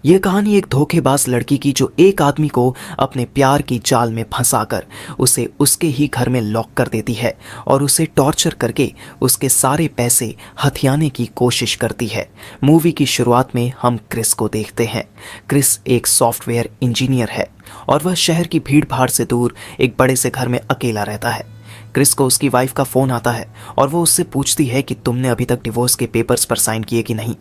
ये कहानी एक धोखेबाज लड़की की जो एक आदमी को अपने प्यार की जाल में फंसाकर उसे उसके ही घर में लॉक कर देती है और उसे टॉर्चर करके उसके सारे पैसे हथियाने की कोशिश करती है। मूवी की शुरुआत में हम क्रिस को देखते हैं। क्रिस एक सॉफ्टवेयर इंजीनियर है और वह शहर की भीड़ भाड़ से दूर एक बड़े से घर में अकेला रहता है। क्रिस को उसकी वाइफ का फ़ोन आता है और वो उससे पूछती है कि तुमने अभी तक डिवोर्स के पेपर्स पर साइन किए कि नहीं,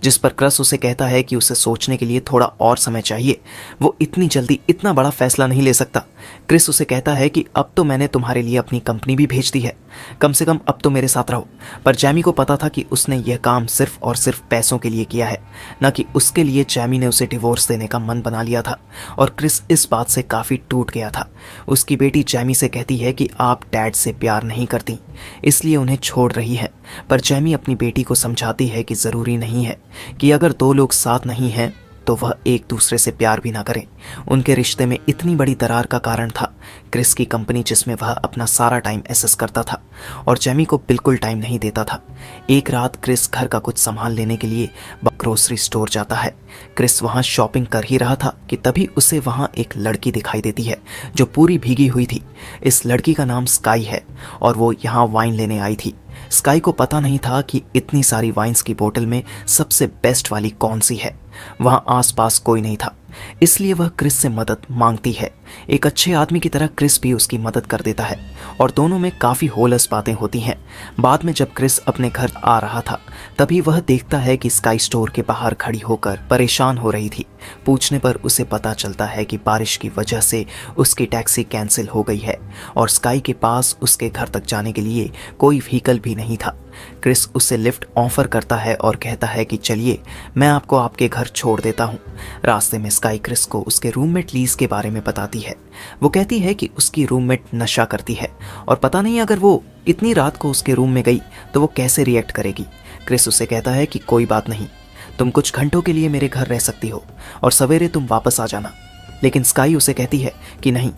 जिस पर क्रिस उसे कहता है कि उसे सोचने के लिए थोड़ा और समय चाहिए, वो इतनी जल्दी इतना बड़ा फैसला नहीं ले सकता। क्रिस उसे कहता है कि अब तो मैंने तुम्हारे लिए अपनी कंपनी भी भेज दी है, कम से कम अब तो मेरे साथ रहो। पर जैमी को पता था कि उसने यह काम सिर्फ और सिर्फ पैसों के लिए किया है, न कि उसके लिए। जैमी ने उसे डिवोर्स देने का मन बना लिया था और क्रिस इस बात से काफ़ी टूट गया था। उसकी बेटी जैमी से कहती है कि आप डैड से प्यार नहीं करती, इसलिए उन्हें छोड़ रही है। पर जैमी अपनी बेटी को समझाती है कि ज़रूरी नहीं है कि अगर दो लोग साथ नहीं हैं तो वह एक दूसरे से प्यार भी ना करें। उनके रिश्ते में इतनी बड़ी दरार का कारण था क्रिस की कंपनी, जिसमें वह अपना सारा टाइम एसेस करता था और जैमी को बिल्कुल टाइम नहीं देता था। एक रात क्रिस घर का कुछ सामान लेने के लिए ग्रोसरी स्टोर जाता है। क्रिस वहां शॉपिंग कर ही रहा था कि तभी उसे वहां एक लड़की दिखाई देती है जो पूरी भीगी हुई थी। इस लड़की का नाम स्काई है और वो यहाँ वाइन लेने आई थी। स्काई को पता नहीं था कि इतनी सारी वाइन्स की बोतल में सबसे बेस्ट वाली कौन सी है। वहां आसपास कोई नहीं था, इसलिए वह क्रिस से मदद मांगती है। एक अच्छे आदमी की तरह क्रिस भी उसकी मदद कर देता है और दोनों में काफ़ी होलस बातें होती हैं। बाद में जब क्रिस अपने घर आ रहा था तभी वह देखता है कि स्काई स्टोर के बाहर खड़ी होकर परेशान हो रही थी। पूछने पर उसे पता चलता है कि बारिश की वजह से उसकी टैक्सी कैंसिल हो गई है और स्काई के पास उसके घर तक जाने के लिए कोई व्हीकल भी नहीं था। क्रिस उसे लिफ्ट ऑफर करता है और कहता है कि चलिए मैं आपको आपके घर छोड़ देता हूँ। रास्ते में स्काई क्रिस को उसके रूममेट लीज के बारे में बताती है। वो कहती है कि उसकी रूममेट नशा करती है और पता नहीं अगर वो इतनी रात को उसके रूम में गई तो वो कैसे रिएक्ट करेगी। क्रिस उसे कहता है कि कोई बात नहीं, तुम कुछ घंटों के लिए मेरे घर रह सकती हो और सवेरे तुम वापस आ जाना। लेकिन स्काई उसे कहती है कि नहीं,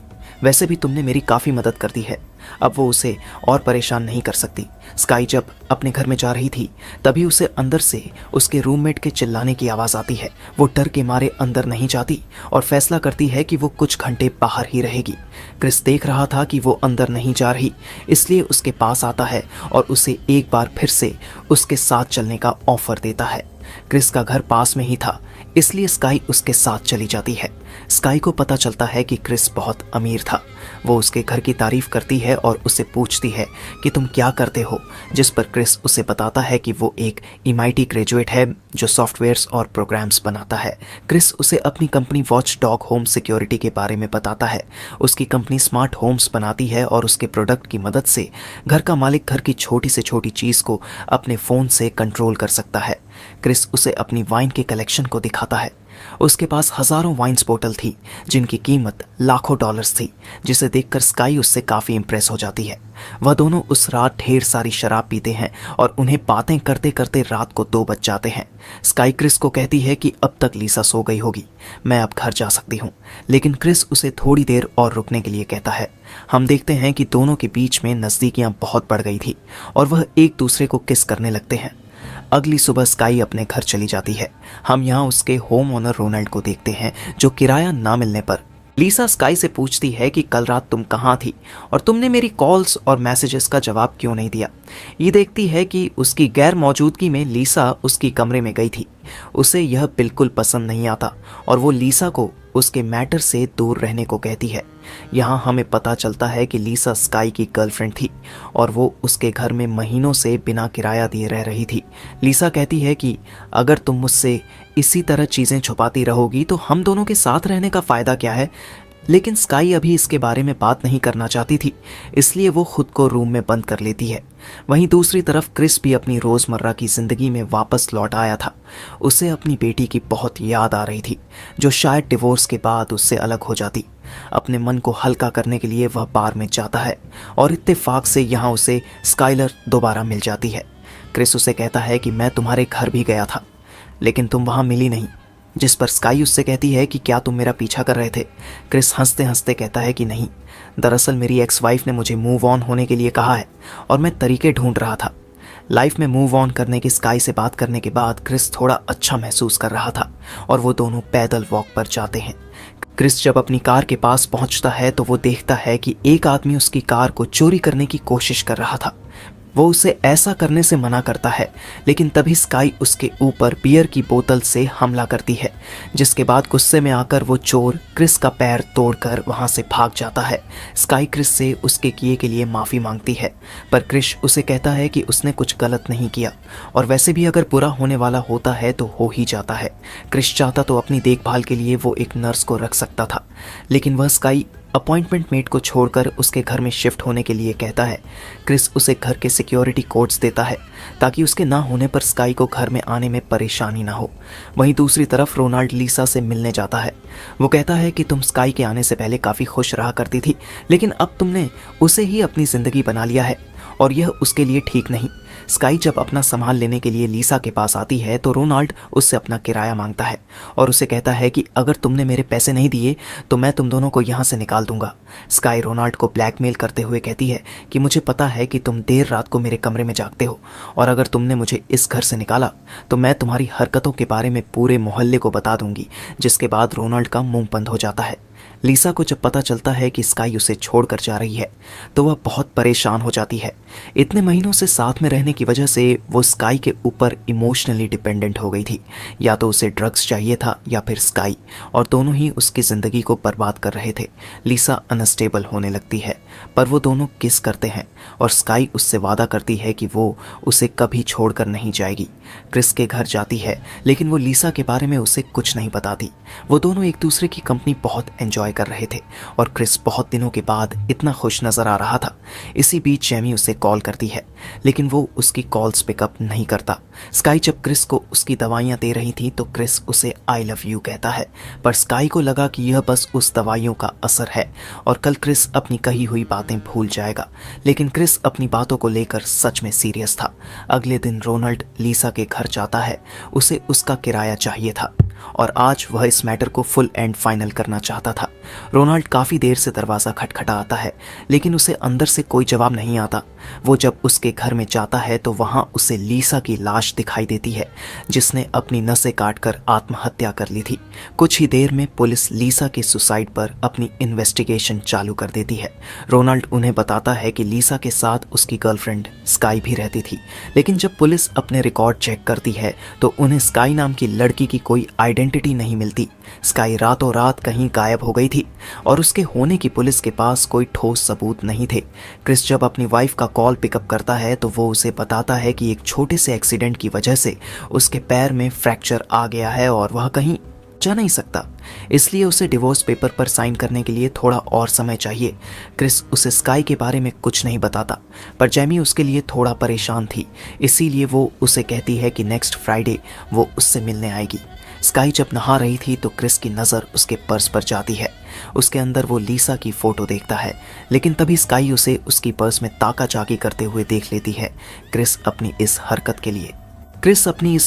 वैसे भी तुमने मेरी काफ़ी मदद कर दी है, अब वो उसे और परेशान नहीं कर सकती। स्काई जब अपने घर में जा रही थी तभी उसे अंदर से उसके रूममेट के चिल्लाने की आवाज़ आती है। वो डर के मारे अंदर नहीं जाती और फैसला करती है कि वो कुछ घंटे बाहर ही रहेगी। क्रिस देख रहा था कि वो अंदर नहीं जा रही, इसलिए उसके पास आता है और उसे एक बार फिर से उसके साथ चलने का ऑफर देता है। क्रिस का घर पास में ही था, इसलिए स्काई उसके साथ चली जाती है। स्काई को पता चलता है कि क्रिस बहुत अमीर था। वो उसके घर की तारीफ करती है और उससे पूछती है कि तुम क्या करते हो, जिस पर क्रिस उसे बताता है कि वो एक MIT ग्रेजुएट है जो सॉफ्टवेयर्स और प्रोग्राम्स बनाता है। क्रिस उसे अपनी company watch dog home security के बारे में बताता है। उसकी कंपनी स्मार्ट होम्स बनाती है और उसके प्रोडक्ट की मदद से घर का मालिक घर की छोटी से छोटी चीज़ को अपने फ़ोन से कंट्रोल कर सकता है। क्रिस उसे अपनी वाइन के कलेक्शन को दिखाता है। उसके पास हजारों वाइन्स बोतल थी जिनकी कीमत लाखों डॉलर्स थी, जिसे देखकर स्काई उससे काफ़ी इम्प्रेस हो जाती है। वह दोनों उस रात ढेर सारी शराब पीते हैं और उन्हें बातें करते करते रात को 2 बज जाते हैं। स्काई क्रिस को कहती है कि अब तक लीसा सो गई होगी, मैं अब घर जा सकती हूँ। लेकिन क्रिस उसे थोड़ी देर और रुकने के लिए कहता है। हम देखते हैं कि दोनों के बीच में नज़दीकियाँ बहुत बढ़ गई थी और वह एक दूसरे को किस करने लगते हैं। अगली सुबह स्काई अपने घर चली जाती है। हम यहाँ उसके होम ओनर रोनाल्ड को देखते हैं जो किराया ना मिलने पर लीसा स्काई से पूछती है कि कल रात तुम कहाँ थी और तुमने मेरी कॉल्स और मैसेजेस का जवाब क्यों नहीं दिया। ये देखती है कि उसकी गैर मौजूदगी में लीसा उसकी कमरे में गई थी। उसे यह बिल्कुल पसंद नहीं आता और वो लीसा को उसके मैटर से दूर रहने को कहती है। यहाँ हमें पता चलता है कि लीसा स्काई की गर्लफ्रेंड थी और वो उसके घर में महीनों से बिना किराया दिए रह रही थी। लीसा कहती है कि अगर तुम मुझसे इसी तरह चीज़ें छुपाती रहोगी तो हम दोनों के साथ रहने का फ़ायदा क्या है। लेकिन स्काई अभी इसके बारे में बात नहीं करना चाहती थी, इसलिए वो खुद को रूम में बंद कर लेती है। वहीं दूसरी तरफ क्रिस भी अपनी रोज़मर्रा की ज़िंदगी में वापस लौट आया था। उसे अपनी बेटी की बहुत याद आ रही थी जो शायद डिवोर्स के बाद उससे अलग हो जाती। अपने मन को हल्का करने के लिए वह बार में जाता है और इत्तेफाक से यहाँ उसे स्काइलर दोबारा मिल जाती है। क्रिस उसे कहता है कि मैं तुम्हारे घर भी गया था लेकिन तुम वहाँ मिली नहीं, जिस पर स्काई उससे कहती है कि क्या तुम मेरा पीछा कर रहे थे। क्रिस हंसते हंसते कहता है कि नहीं, दरअसल मेरी एक्स वाइफ ने मुझे मूव ऑन होने के लिए कहा है और मैं तरीके ढूंढ रहा था। लाइफ में मूव ऑन करने की स्काई से बात करने के बाद क्रिस थोड़ा अच्छा महसूस कर रहा था और वो दोनों पैदल वॉक पर जाते हैं। क्रिस जब अपनी कार के पास पहुंचता है तो वो देखता है कि एक आदमी उसकी कार को चोरी करने की कोशिश कर रहा था। वो उसे ऐसा करने से मना करता है, लेकिन तभी स्काई उसके ऊपर बियर की बोतल से हमला करती है, जिसके बाद गुस्से में आकर वो चोर क्रिस का पैर तोड़कर वहां से भाग जाता है। स्काई क्रिस से उसके किए के लिए माफ़ी मांगती है, पर क्रिस उसे कहता है कि उसने कुछ गलत नहीं किया और वैसे भी अगर बुरा होने वाला होता है तो हो ही जाता है। क्रिस चाहता तो अपनी देखभाल के लिए वो एक नर्स को रख सकता था, लेकिन वह स्काई अपॉइंटमेंट मेट को छोड़कर उसके घर में शिफ्ट होने के लिए कहता है। क्रिस उसे घर के सिक्योरिटी कोड्स देता है ताकि उसके ना होने पर स्काई को घर में आने में परेशानी ना हो। वहीं दूसरी तरफ रोनाल्ड लीसा से मिलने जाता है। वो कहता है कि तुम स्काई के आने से पहले काफ़ी खुश रहा करती थी, लेकिन अब तुमने उसे ही अपनी ज़िंदगी बना लिया है और यह उसके लिए ठीक नहीं। स्काई जब अपना सामान लेने के लिए लीसा के पास आती है तो रोनाल्ड उससे अपना किराया मांगता है और उसे कहता है कि अगर तुमने मेरे पैसे नहीं दिए तो मैं तुम दोनों को यहाँ से निकाल दूंगा। स्काई रोनाल्ड को ब्लैकमेल करते हुए कहती है कि मुझे पता है कि तुम देर रात को मेरे कमरे में जागते हो और अगर तुमने मुझे इस घर से निकाला तो मैं तुम्हारी हरकतों के बारे में पूरे मोहल्ले को बता दूंगी, जिसके बाद रोनाल्ड का मुंह बंद हो जाता है। लीसा को जब पता चलता है कि स्काई उसे छोड़कर जा रही है तो वह बहुत परेशान हो जाती है। इतने महीनों से साथ में रहने की वजह से वो स्काई के ऊपर इमोशनली डिपेंडेंट हो गई थी। या तो उसे ड्रग्स चाहिए था या फिर स्काई, और दोनों ही उसकी ज़िंदगी को बर्बाद कर रहे थे। लीसा अनस्टेबल होने लगती है, पर वो दोनों किस करते हैं और स्काई उससे वादा करती है कि वो उसे कभी छोड़कर नहीं जाएगी। क्रिस के घर जाती है, लेकिन वो लीसा के बारे में उसे कुछ नहीं बताती। वो दोनों एक दूसरे की कंपनी बहुत एंजॉय कर रहे थे और क्रिस बहुत दिनों के बाद इतना खुश नजर आ रहा था। इसी बीच जेमी उसे कॉल करती है, लेकिन वो उसकी कॉल्स पिकअप नहीं करता। स्काई जब क्रिस को उसकी दवाइयां दे रही थी तो क्रिस उसे आई लव यू कहता है, पर स्काई को लगा कि यह बस उस दवाइयों का असर है और कल क्रिस अपनी कही हुई बातें भूल जाएगा। लेकिन क्रिस अपनी बातों को लेकर सच में सीरियस था। अगले दिन रोनाल्ड लीसा के घर जाता है। उसे उसका किराया चाहिए था और आज वह इस मैटर को फुल एंड फाइनल करना चाहता था। रोनाल्ड काफ़ी देर से दरवाज़ा खटखटाता है, लेकिन उसे अंदर से कोई जवाब नहीं आता। वो जब उसके घर में जाता है तो वहाँ उसे लीसा की लाश दिखाई देती है, जिसने अपनी नसें काटकर आत्महत्या कर ली थी। कुछ ही देर में पुलिस लीसा के सुसाइड पर अपनी इन्वेस्टिगेशन चालू कर देती है। रोनाल्ड उन्हें बताता है कि लीसा के साथ उसकी गर्लफ्रेंड स्काई भी रहती थी, लेकिन जब पुलिस अपने रिकॉर्ड चेक करती है तो उन्हें स्काई नाम की लड़की की कोई आइडेंटिटी नहीं मिलती। स्काई रातों रात कहीं गायब हो गई थी और उसके होने की पुलिस के पास कोई ठोस सबूत नहीं थे। क्रिस जब अपनी वाइफ का कॉल पिकअप करता है तो वो उसे बताता है कि एक छोटे से एक्सीडेंट की वजह से उसके पैर में फ्रैक्चर आ गया है और वह कहीं जा नहीं सकता, इसलिए उसे डिवोर्स पेपर पर साइन करने के लिए थोड़ा और समय चाहिए। क्रिस उसे स्काई के बारे में कुछ नहीं बताता, पर जेमी उसके लिए थोड़ा परेशान थी, इसीलिए वो उसे कहती है कि नेक्स्ट फ्राइडे वो उससे मिलने आएगी। स्काई जब नहा रही थी तो क्रिस की नज़र उसके पर्स पर जाती है। उसके अंदर वो लीसा की फ़ोटो देखता है, लेकिन तभी स्काई उसे उसकी पर्स में ताका-झाकी करते हुए देख लेती है। क्रिस अपनी इस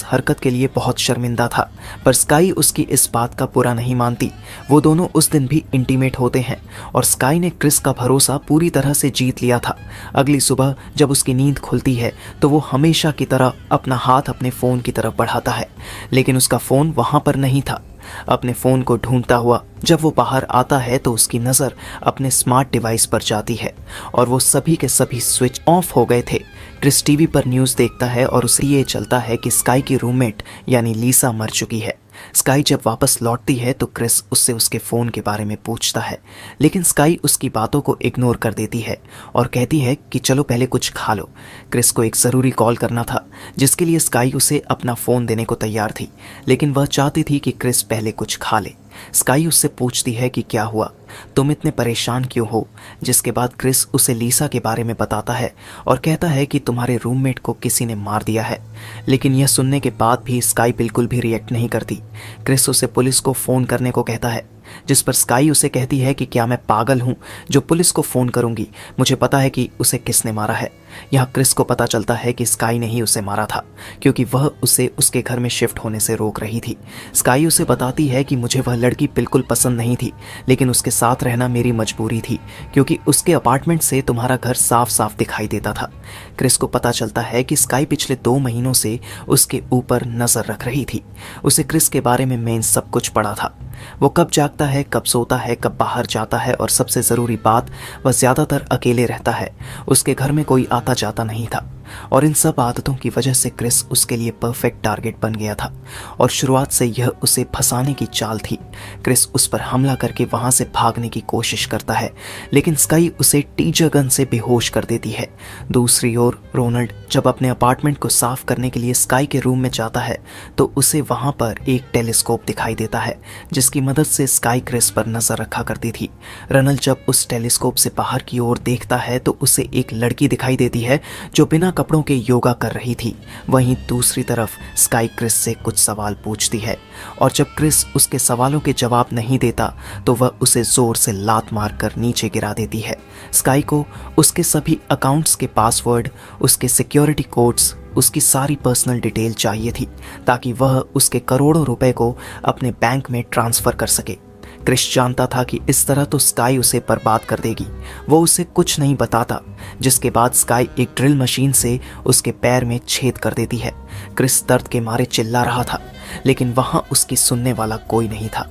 हरकत के लिए बहुत शर्मिंदा था, पर स्काई उसकी इस बात का बुरा नहीं मानती। वो दोनों उस दिन भी इंटीमेट होते हैं और स्काई ने क्रिस का भरोसा पूरी तरह से जीत लिया था। अगली सुबह जब उसकी नींद खुलती है तो वो हमेशा की तरह अपना हाथ अपने फ़ोन की तरफ बढ़ाता है, लेकिन उसका फ़ोन वहाँ पर नहीं था। अपने फ़ोन को ढूंढता हुआ जब वो बाहर आता है तो उसकी नज़र अपने स्मार्ट डिवाइस पर जाती है और वो सभी के सभी स्विच ऑफ हो गए थे। क्रिस टीवी पर न्यूज़ देखता है और उसे ये चलता है कि स्काई की रूममेट यानी लीसा मर चुकी है। स्काई जब वापस लौटती है तो क्रिस उससे उसके फ़ोन के बारे में पूछता है, लेकिन स्काई उसकी बातों को इग्नोर कर देती है और कहती है कि चलो पहले कुछ खा लो। क्रिस को एक ज़रूरी कॉल करना था, जिसके लिए स्काई उसे अपना फ़ोन देने को तैयार थी, लेकिन वह चाहती थी कि क्रिस पहले कुछ खा ले। स्काई उससे पूछती है कि क्या हुआ, तुम इतने परेशान क्यों हो, जिसके बाद क्रिस उसे लीसा के बारे में बताता है और कहता है कि तुम्हारे रूममेट को किसी ने मार दिया है। लेकिन यह सुनने के बाद भी स्काई बिल्कुल भी रिएक्ट नहीं करती। क्रिस उसे पुलिस को फ़ोन करने को कहता है, जिस पर स्काई उसे कहती है कि क्या मैं पागल हूँ जो पुलिस को फ़ोन करूँगी, मुझे पता है कि उसे किसने मारा है। यहाँ क्रिस को पता चलता है कि स्काई ने ही उसे मारा था, क्योंकि वह उसे उसके घर में शिफ्ट होने से रोक रही थी। स्काई उसे बताती है कि मुझे वह लड़की बिल्कुल पसंद नहीं थी, लेकिन उसके साथ रहना मेरी मजबूरी थी, क्योंकि उसके अपार्टमेंट से तुम्हारा घर साफ साफ दिखाई देता था। क्रिस को पता चलता है कि स्काई पिछले 2 महीनों से उसके ऊपर नजर रख रही थी। उसे क्रिस के बारे में सब कुछ पड़ा था। वो कब जागता है, कब सोता है, कब बाहर जाता है, और सबसे ज़रूरी बात, वह ज़्यादातर अकेले रहता है। उसके घर में कोई आता जाता नहीं था, और इन सब आदतों की वजह से क्रिस उसके लिए परफेक्ट टारगेट बन गया था, और शुरुआत से यह उसे फंसाने की चाल थी। क्रिस उस पर हमला करके वहाँ से भागने की कोशिश करता है, लेकिन स्काई उसे टीजर गन से बेहोश कर देती है। दूसरी ओर रोनाल्ड जब अपने अपार्टमेंट को साफ करने के लिए स्काई के रूम में जाता है तो उसे वहाँ पर एक टेलीस्कोप दिखाई देता है, जिसकी मदद से स्काई क्रिस पर नजर रखा करती थी। रोनाल्ड जब उस टेलीस्कोप से बाहर की ओर देखता है तो उसे एक लड़की दिखाई देती है जो बिना कपड़ों के योगा कर रही थी। वहीं दूसरी तरफ स्काई क्रिस से कुछ सवाल पूछती है, और जब क्रिस उसके सवालों के जवाब नहीं देता तो वह उसे जोर से लात मारकर नीचे गिरा देती है। स्काई को उसके सभी अकाउंट्स के पासवर्ड, उसके सिक्योरिटी कोड्स, उसकी सारी पर्सनल डिटेल चाहिए थी, ताकि वह उसके करोड़ों रुपए को अपने बैंक में ट्रांसफ़र कर सके। क्रिस जानता था कि इस तरह तो स्काई उसे बर्बाद कर देगी। वो उसे कुछ नहीं बताता, जिसके बाद स्काई एक ड्रिल मशीन से उसके पैर में छेद कर देती है। क्रिस दर्द के मारे चिल्ला रहा था, लेकिन वहाँ उसकी सुनने वाला कोई नहीं था।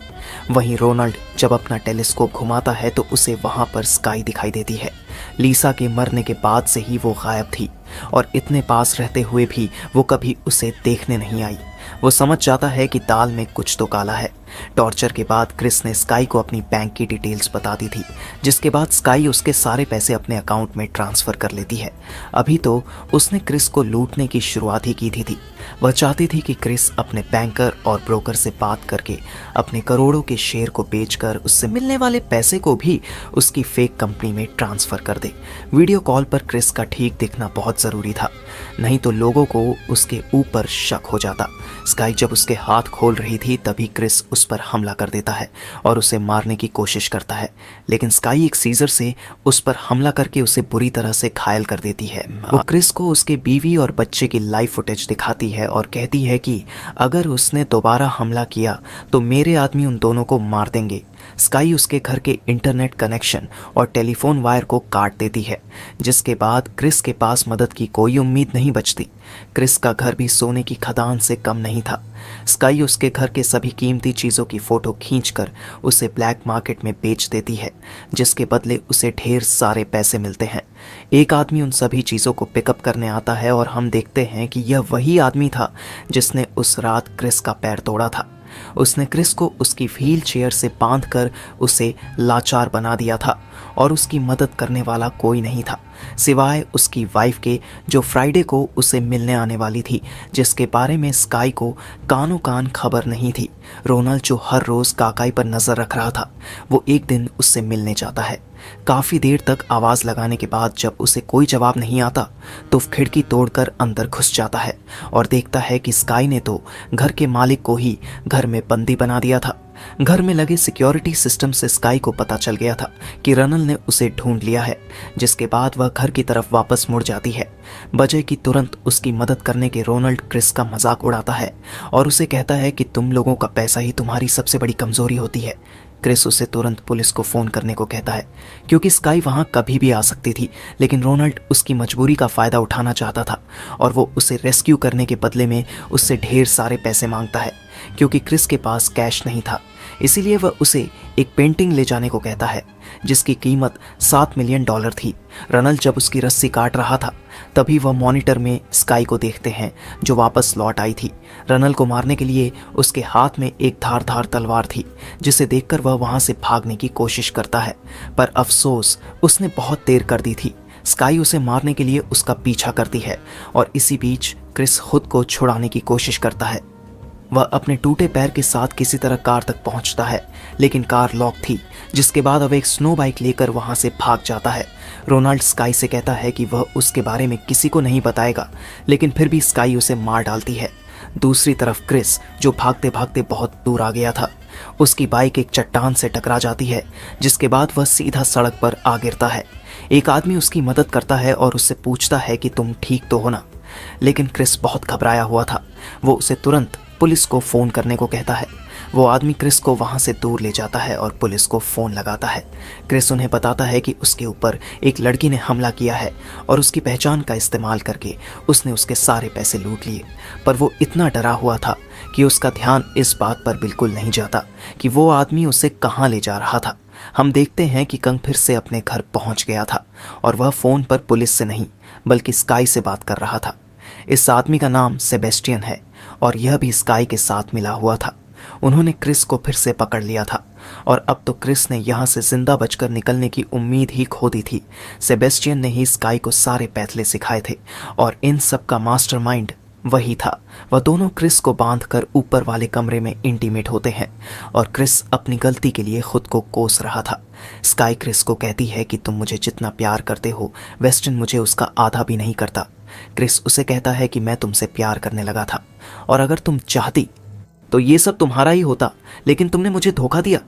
वहीं रोनाल्ड जब अपना टेलीस्कोप घुमाता है तो उसे वहाँ पर स्काई दिखाई देती है। लीसा के मरने के बाद से ही वो गायब थी, और इतने पास रहते हुए भी वो कभी उसे देखने नहीं आई। वो समझ जाता है कि दाल में कुछ तो काला है। टॉर्चर के बाद क्रिस ने स्काई को अपनी बैंक की डिटेल्स बता दी थी, जिसके बाद स्काई उसके सारे पैसे अपने अकाउंट में ट्रांसफ़र कर लेती है। अभी तो उसने क्रिस को लूटने की शुरुआत ही की थी। वह चाहती थी कि क्रिस अपने बैंकर और ब्रोकर से बात करके अपने करोड़ों के शेयर को बेचकर उससे मिलने वाले पैसे को भी उसकी फेक कंपनी में ट्रांसफ़र कर दे। वीडियो कॉल पर क्रिस का ठीक दिखना बहुत ज़रूरी था, नहीं तो लोगों को उसके ऊपर शक हो जाता। स्काई जब उसके हाथ खोल रही थी तभी क्रिस उस पर हमला कर देता है और उसे मारने की कोशिश करता है, लेकिन स्काई एक सीजर से उस पर हमला करके उसे बुरी तरह से घायल कर देती है। वो क्रिस को उसके बीवी और बच्चे की लाइव फुटेज दिखाती है और कहती है कि अगर उसने दोबारा हमला किया तो मेरे आदमी उन दोनों को मार देंगे। स्काई उसके घर के इंटरनेट कनेक्शन और टेलीफोन वायर को काट देती है, जिसके बाद क्रिस के पास मदद की कोई उम्मीद नहीं बचती। क्रिस का घर भी सोने की खदान से कम नहीं था। स्काई उसके घर के सभी कीमती चीज़ों की फ़ोटो खींचकर उसे ब्लैक मार्केट में बेच देती है, जिसके बदले उसे ढेर सारे पैसे मिलते हैं। एक आदमी उन सभी चीज़ों को पिकअप करने आता है और हम देखते हैं कि यह वही आदमी था जिसने उस रात क्रिस का पैर तोड़ा था। उसने क्रिस को उसकी व्हील चेयर से बांधकर उसे लाचार बना दिया था, और उसकी मदद करने वाला कोई नहीं था सिवाय उसकी वाइफ के, जो फ्राइडे को उसे मिलने आने वाली थी, जिसके बारे में स्काई को कानों कान खबर नहीं थी। रोनाल्ड जो हर रोज़ काकाई पर नज़र रख रहा था, वो एक दिन उससे मिलने जाता है। काफ़ी देर तक आवाज़ लगाने के बाद जब उसे कोई जवाब नहीं आता तो खिड़की तोड़कर अंदर घुस जाता है और देखता है कि स्काई ने तो घर के मालिक को ही घर में बंदी बना दिया था। घर में लगे सिक्योरिटी सिस्टम से स्काई को पता चल गया था कि रनल ने उसे ढूंढ लिया है, जिसके बाद वह घर की तरफ वापस मुड़ जाती है। बजे की तुरंत उसकी मदद करने के रोनाल्ड क्रिस का मजाक उड़ाता है और उसे कहता है कि तुम लोगों का पैसा ही तुम्हारी सबसे बड़ी कमजोरी होती है। क्रिस उसे तुरंत पुलिस को फ़ोन करने को कहता है, क्योंकि स्काई वहाँ कभी भी आ सकती थी, लेकिन रोनाल्ड उसकी मजबूरी का फ़ायदा उठाना चाहता था और वो उसे रेस्क्यू करने के बदले में उससे ढेर सारे पैसे मांगता है। क्योंकि क्रिस के पास कैश नहीं था, इसीलिए वह उसे एक पेंटिंग ले जाने को कहता है जिसकी कीमत $7 मिलियन थी। रनल जब उसकी रस्सी काट रहा था तभी वह मॉनिटर में स्काई को देखते हैं, जो वापस लौट आई थी। रनल को मारने के लिए उसके हाथ में एक धारदार तलवार थी, जिसे देखकर वह वहां से भागने की कोशिश करता है, पर अफसोस उसने बहुत देर कर दी थी। स्काई उसे मारने के लिए उसका पीछा करती है और इसी बीच क्रिस खुद को छुड़ाने की कोशिश करता है। वह अपने टूटे पैर के साथ किसी तरह कार तक पहुंचता है, लेकिन कार लॉक थी, जिसके बाद अब एक स्नो बाइक लेकर वहां से भाग जाता है। रोनाल्ड स्काई से कहता है कि वह उसके बारे में किसी को नहीं बताएगा, लेकिन फिर भी स्काई उसे मार डालती है। दूसरी तरफ क्रिस, जो भागते भागते बहुत दूर आ गया था, उसकी बाइक एक चट्टान से टकरा जाती है, जिसके बाद वह सीधा सड़क पर आ गिरता है। एक आदमी उसकी मदद करता है और उससे पूछता है कि तुम ठीक तो हो ना। लेकिन क्रिस बहुत घबराया हुआ था। वो उसे तुरंत पुलिस को फ़ोन करने को कहता है। वो आदमी क्रिस को वहाँ से दूर ले जाता है और पुलिस को फ़ोन लगाता है। क्रिस उन्हें बताता है कि उसके ऊपर एक लड़की ने हमला किया है और उसकी पहचान का इस्तेमाल करके उसने उसके सारे पैसे लूट लिए। पर वो इतना डरा हुआ था कि उसका ध्यान इस बात पर बिल्कुल नहीं जाता कि वो आदमी उसे कहाँ ले जा रहा था। हम देखते हैं कि कंग फिर से अपने घर पहुंच गया था और वह फ़ोन पर पुलिस से नहीं बल्कि स्काई से बात कर रहा था। इस आदमी का नाम सेबेस्टियन है और यह भी स्काई के साथ मिला हुआ था। उन्होंने क्रिस को फिर से पकड़ लिया था और अब तो क्रिस ने यहाँ से जिंदा बचकर निकलने की उम्मीद ही खो दी थी। सेबेस्टियन ने ही स्काई को सारे पैतले सिखाए थे और इन सब का मास्टरमाइंड वही था। वह दोनों क्रिस को बांधकर ऊपर वाले कमरे में इंटीमेट होते हैं और क्रिस अपनी गलती के लिए खुद को कोस रहा था। स्काई क्रिस को कहती है कि तुम मुझे जितना प्यार करते हो वेस्टन मुझे उसका आधा भी नहीं करता। क्रिस उसे कहता है कि मैं तुमसे प्यार करने लगा था और अगर तुम चाहती तो ये सब तुम्हारा ही होता, लेकिन तुमने मुझे धोखा दिया।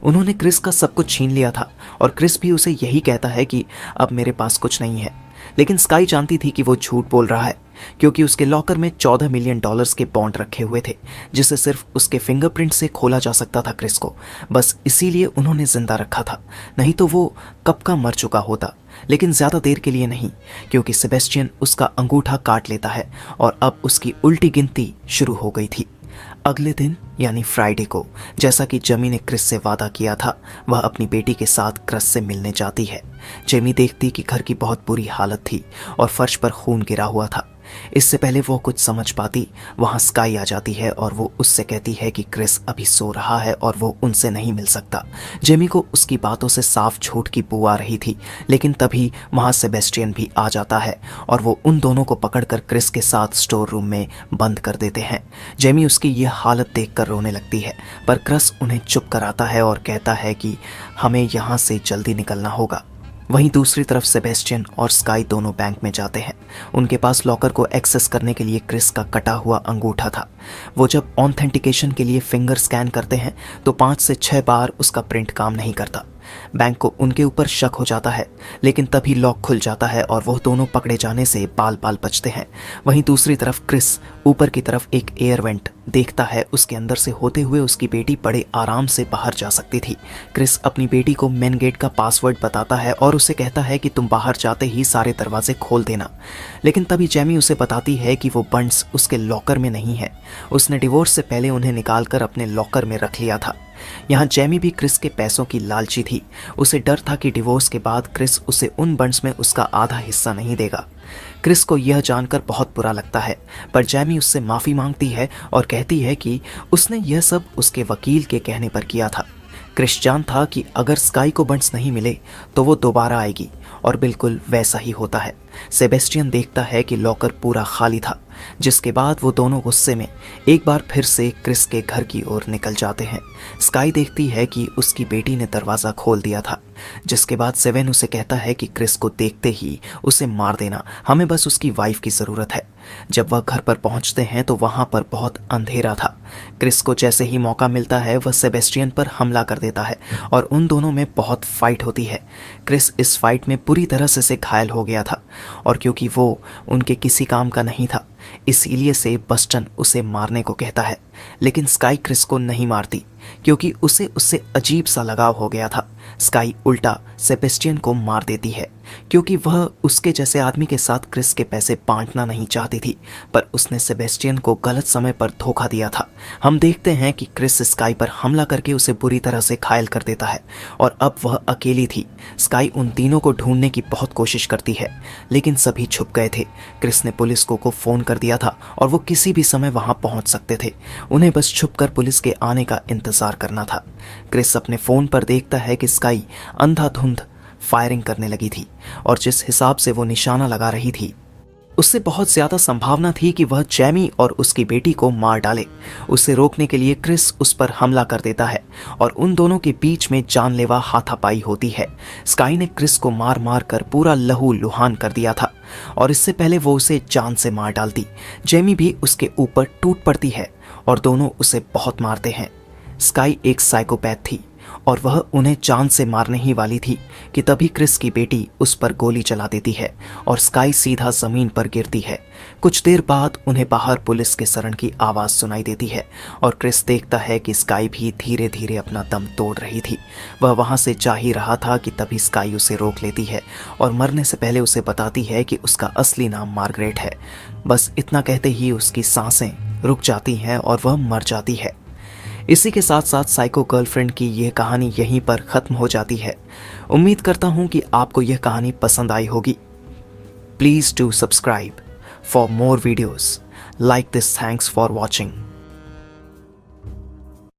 उन्होंने क्रिस का सब कुछ छीन लिया था और क्रिस भी उसे यही कहता है कि अब मेरे पास कुछ नहीं है। लेकिन स्काई जानती थी कि वो झूठ बोल रहा है क्योंकि उसके लॉकर में $14 मिलियन के बॉन्ड रखे हुए थे जिसे सिर्फ उसके फिंगरप्रिंट से खोला जा सकता था क्रिस को। बस इसीलिए उन्होंने जिंदा रखा था, नहीं तो वो कब का मर चुका होता। लेकिन ज़्यादा देर के लिए नहीं, क्योंकि सेबेस्टियन उसका अंगूठा काट लेता है और अब उसकी उल्टी गिनती शुरू हो गई थी। अगले दिन यानी फ्राइडे को, जैसा कि जेमी ने क्रिस से वादा किया था, वह अपनी बेटी के साथ क्रिस से मिलने जाती है। जेमी देखती कि घर की बहुत बुरी हालत थी और फर्श पर खून गिरा हुआ था। इससे पहले वो कुछ समझ पाती, वहाँ स्काई आ जाती है और वो उससे कहती है कि क्रिस अभी सो रहा है और वो उनसे नहीं मिल सकता। जेमी को उसकी बातों से साफ झूठ की बू आ रही थी, लेकिन तभी वहाँ सेबेस्टियन भी आ जाता है और वो उन दोनों को पकड़कर क्रिस के साथ स्टोर रूम में बंद कर देते हैं। जेमी उसकी यह हालत देखकर रोने लगती है, पर क्रिस उन्हें चुप कराता है और कहता है कि हमें यहाँ से जल्दी निकलना होगा। वहीं दूसरी तरफ सेबेस्टियन और स्काई दोनों बैंक में जाते हैं। उनके पास लॉकर को एक्सेस करने के लिए क्रिस का कटा हुआ अंगूठा था। वो जब ऑथेंटिकेशन के लिए फिंगर स्कैन करते हैं तो 5 से 6 बार उसका प्रिंट काम नहीं करता। बैंक को उनके ऊपर शक हो जाता है, लेकिन तभी लॉक खुल जाता है और वो दोनों पकड़े जाने से बाल बाल बचते हैं। वहीं दूसरी तरफ क्रिस ऊपर की तरफ एक एयर वेंट देखता है। उसके अंदर से होते हुए उसकी बेटी बड़े आराम से बाहर जा सकती थी। क्रिस अपनी बेटी को मेन गेट का पासवर्ड बताता है और उसे कहता है कि तुम बाहर जाते ही सारे दरवाजे खोल देना। लेकिन तभी जेमी उसे बताती है कि वो बंड्स उसके लॉकर में नहीं है। उसने डिवोर्स से पहले उन्हें निकालकर अपने लॉकर में रख लिया था। यहाँ जेमी भी क्रिस के पैसों की लालची थी। उसे डर था कि डिवोर्स के बाद क्रिस उसे उन बंड्स में उसका आधा हिस्सा नहीं देगा। क्रिस को यह जानकर बहुत बुरा लगता है, पर जेमी उससे माफ़ी मांगती है और कहती है कि उसने यह सब उसके वकील के कहने पर किया था। क्रिस जान था कि अगर स्काई को बंड्स नहीं मिले तो वो दोबारा आएगी और बिल्कुल वैसा ही होता है। सेबेस्टियन देखता है कि लॉकर पूरा खाली था, जिसके बाद वो दोनों गुस्से में एक बार फिर से क्रिस के घर की ओर निकल जाते हैं। स्काई देखती है कि उसकी बेटी ने दरवाज़ा खोल दिया था, जिसके बाद सेवन उसे कहता है कि क्रिस को देखते ही उसे मार देना, हमें बस उसकी वाइफ की ज़रूरत है। जब वह घर पर पहुंचते हैं तो वहां पर बहुत अंधेरा था। क्रिस को जैसे ही मौका मिलता है वह सेबेस्टियन पर हमला कर देता है और उन दोनों में बहुत फाइट होती है। क्रिस इस फाइट में पूरी तरह से घायल हो गया था और क्योंकि वो उनके किसी काम का नहीं था, इसीलिए से बस्टन उसे मारने को कहता है। लेकिन स्काई क्रिस को नहीं मारती क्योंकि उसे उससे अजीब सा लगाव हो गया था। स्काई उल्टा सेबेस्टियन को मार देती है क्योंकि वह उसके जैसे आदमी के साथ क्रिस के पैसे बांटना नहीं चाहती थी, पर उसने सेबेस्टियन को गलत समय पर धोखा दिया था। हम देखते हैं कि क्रिस स्काई पर हमला करके उसे बुरी तरह से घायल कर देता है और अब वह अकेली थी। स्काई उन तीनों को ढूंढने की बहुत कोशिश करती है, लेकिन सभी छुप गए थे। क्रिस ने पुलिस को फ़ोन कर दिया था और वो किसी भी समय वहां पहुंच सकते थे। उन्हें बस छुपकर पुलिस के आने का इंतजार करना था। क्रिस अपने फ़ोन पर देखता है कि स्काई अंधाधुंध फायरिंग करने लगी थी और जिस हिसाब से वो निशाना लगा रही थी उससे बहुत ज़्यादा संभावना थी कि वह जेमी और उसकी बेटी को मार डाले। उसे रोकने के लिए क्रिस उस पर हमला कर देता है और उन दोनों के बीच में जानलेवा हाथापाई होती है। स्काई ने क्रिस को मार मार कर पूरा लहू लुहान कर दिया था और इससे पहले वो उसे जान से मार डालती। जेमी भी उसके ऊपर टूट पड़ती है और दोनों उसे बहुत मारते हैं। स्काई एक साइकोपैथ थी और वह उन्हें जान से मारने ही वाली थी कि तभी क्रिस की बेटी उस पर गोली चला देती है और स्काई सीधा जमीन पर गिरती है। कुछ देर बाद उन्हें बाहर पुलिस के सरन की आवाज़ सुनाई देती है और क्रिस देखता है कि स्काई भी धीरे धीरे अपना दम तोड़ रही थी। वह वहाँ से जा ही रहा था कि तभी स्काई उसे रोक लेती है और मरने से पहले उसे बताती है कि उसका असली नाम मार्गरेट है। बस इतना कहते ही उसकी सांसें रुक जाती हैं और वह मर जाती है। इसी के साथ साथ साइको गर्लफ्रेंड की यह कहानी यहीं पर ख़त्म हो जाती है। उम्मीद करता हूँ कि आपको यह कहानी पसंद आई होगी। Please do subscribe for more videos like this. Thanks for watching.